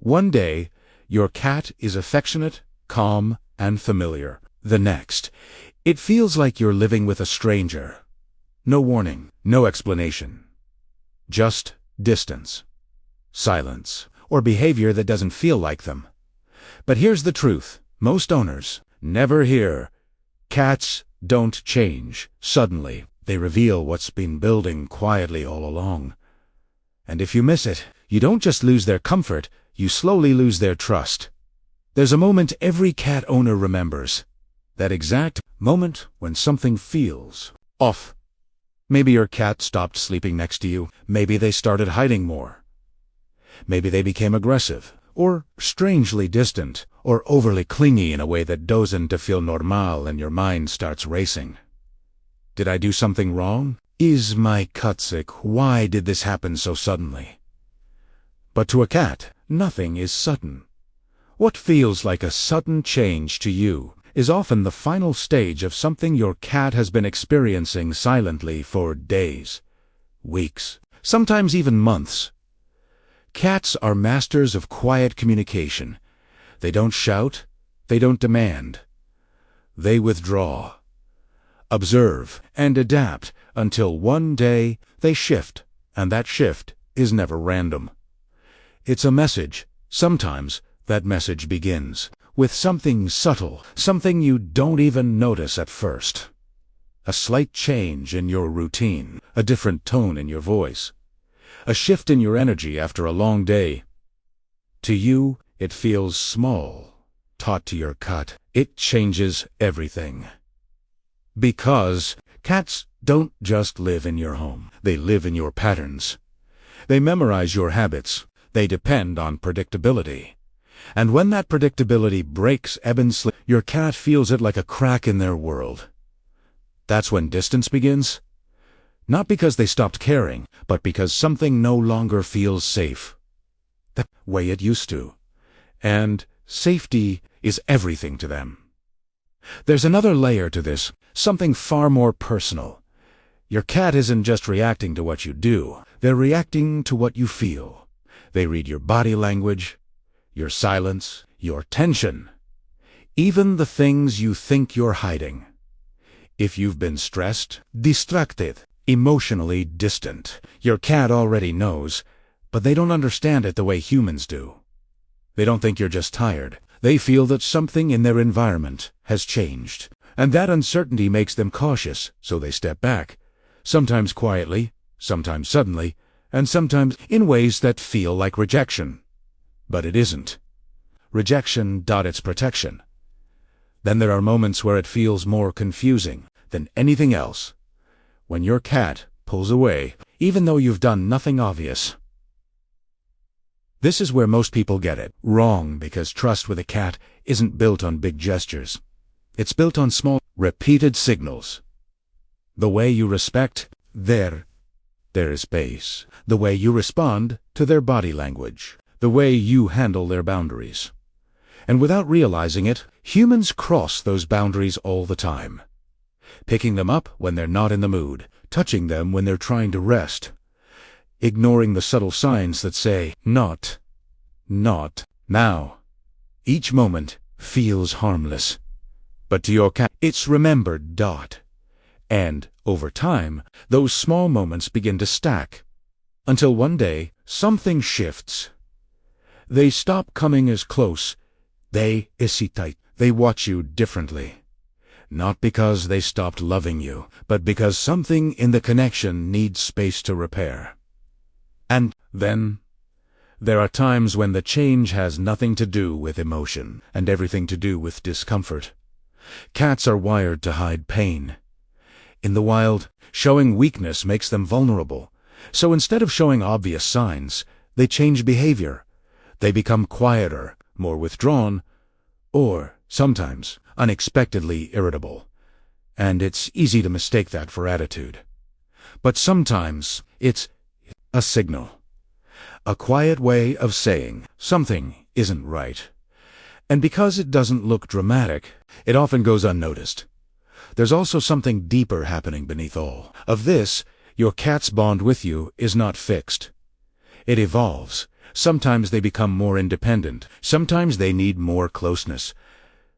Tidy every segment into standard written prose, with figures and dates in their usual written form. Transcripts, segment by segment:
One day, your cat is affectionate, calm, and familiar. The next, it feels like you're living with a stranger. No warning, no explanation. Just distance, silence, or behavior that doesn't feel like them. But here's the truth. Most owners never hear. Cats don't change suddenly. They reveal what's been building quietly all along. And if you miss it, you don't just lose their comfort, you slowly lose their trust. There's a moment every cat owner remembers. That exact moment when something feels off. Maybe your cat stopped sleeping next to you. Maybe they started hiding more. Maybe they became aggressive, or strangely distant, or overly clingy in a way that doesn't feel normal, and your mind starts racing. Did I do something wrong? Is my cat sick? Why did this happen so suddenly? But to a cat, nothing is sudden. What feels like a sudden change to you is often the final stage of something your cat has been experiencing silently for days, weeks, sometimes even months. Cats are masters of quiet communication. They don't shout, they don't demand. They withdraw, observe, and adapt until one day they shift, and that shift is never random. It's a message. Sometimes that message begins with something subtle, something you don't even notice at first. A slight change in your routine, a different tone in your voice, a shift in your energy after a long day. To you, it feels small. Taught to your cat, it changes everything. Because cats don't just live in your home. They live in your patterns. They memorize your habits. They depend on predictability. And when that predictability breaks, ebb and slip, your cat feels it like a crack in their world. That's when distance begins. Not because they stopped caring, but because something no longer feels safe the way it used to. And safety is everything to them. There's another layer to this, something far more personal. Your cat isn't just reacting to what you do, they're reacting to what you feel. They read your body language, your silence, your tension, even the things you think you're hiding. If you've been stressed, distracted, emotionally distant, your cat already knows, but they don't understand it the way humans do. They don't think you're just tired. They feel that something in their environment has changed, and that uncertainty makes them cautious, so they step back, sometimes quietly, sometimes suddenly, and sometimes in ways that feel like rejection. But it isn't. Rejection, it's protection. Then there are moments where it feels more confusing than anything else. When your cat pulls away, even though you've done nothing obvious. This is where most people get it wrong, because trust with a cat isn't built on big gestures. It's built on small, repeated signals. The way you respect their space, the way you respond to their body language, the way you handle their boundaries. And without realizing it, humans cross those boundaries all the time. Picking them up when they're not in the mood, touching them when they're trying to rest, ignoring the subtle signs that say, not now. Each moment feels harmless. But to your cat, it's remembered. And, over time, those small moments begin to stack. Until one day, something shifts. They stop coming as close. They hesitate. They watch you differently. Not because they stopped loving you, but because something in the connection needs space to repair. And then, there are times when the change has nothing to do with emotion and everything to do with discomfort. Cats are wired to hide pain. In the wild, showing weakness makes them vulnerable. So instead of showing obvious signs, they change behavior. They become quieter, more withdrawn, or, sometimes, unexpectedly irritable. And it's easy to mistake that for attitude. But sometimes, it's a signal. A quiet way of saying something isn't right. And because it doesn't look dramatic, it often goes unnoticed. There's also something deeper happening beneath all of this. Your cat's bond with you is not fixed. It evolves. Sometimes they become more independent. Sometimes they need more closeness.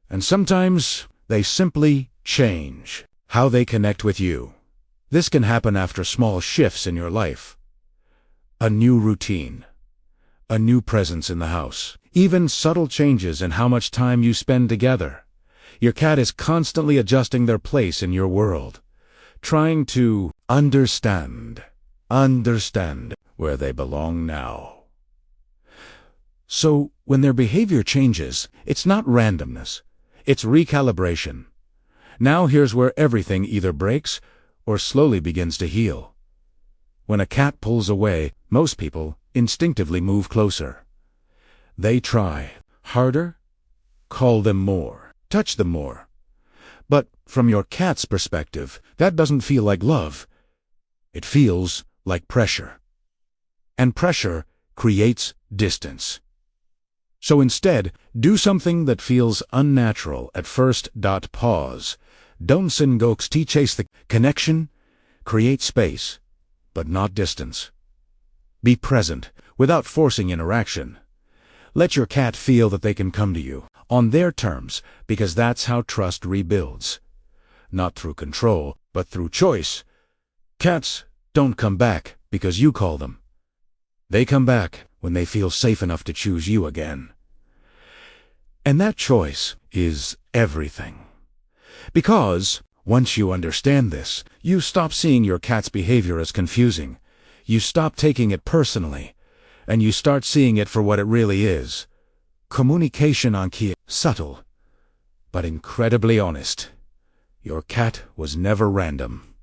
And sometimes they simply change how they connect with you. This can happen after small shifts in your life. A new routine. A new presence in the house. Even subtle changes in how much time you spend together. Your cat is constantly adjusting their place in your world, trying to understand where they belong now. So, when their behavior changes, it's not randomness, it's recalibration. Now here's where everything either breaks or slowly begins to heal. When a cat pulls away, most people instinctively move closer. They try harder, call them more, touch them more. But from your cat's perspective, that doesn't feel like love. It feels like pressure. And pressure creates distance. So instead, do something that feels unnatural at first. Pause. Don't chase the connection. Create space, but not distance. Be present, without forcing interaction. Let your cat feel that they can come to you, on their terms, because that's how trust rebuilds. Not through control, but through choice. Cats don't come back because you call them. They come back when they feel safe enough to choose you again. And that choice is everything. Because, once you understand this, you stop seeing your cat's behavior as confusing. You stop taking it personally, and you start seeing it for what it really is. Communication on key, subtle, but incredibly honest. Your cat was never random,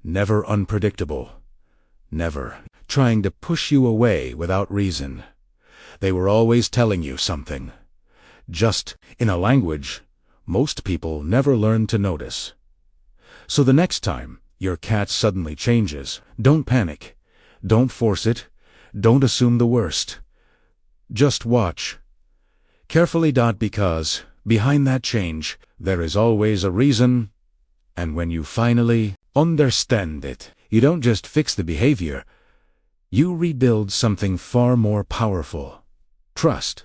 never unpredictable, never trying to push you away without reason. They were always telling you something, just in a language most people never learn to notice. So the next time your cat suddenly changes, don't panic, don't force it, don't assume the worst. Just watch carefully. Because behind that change, there is always a reason, and when you finally understand it, you don't just fix the behavior, you rebuild something far more powerful: trust.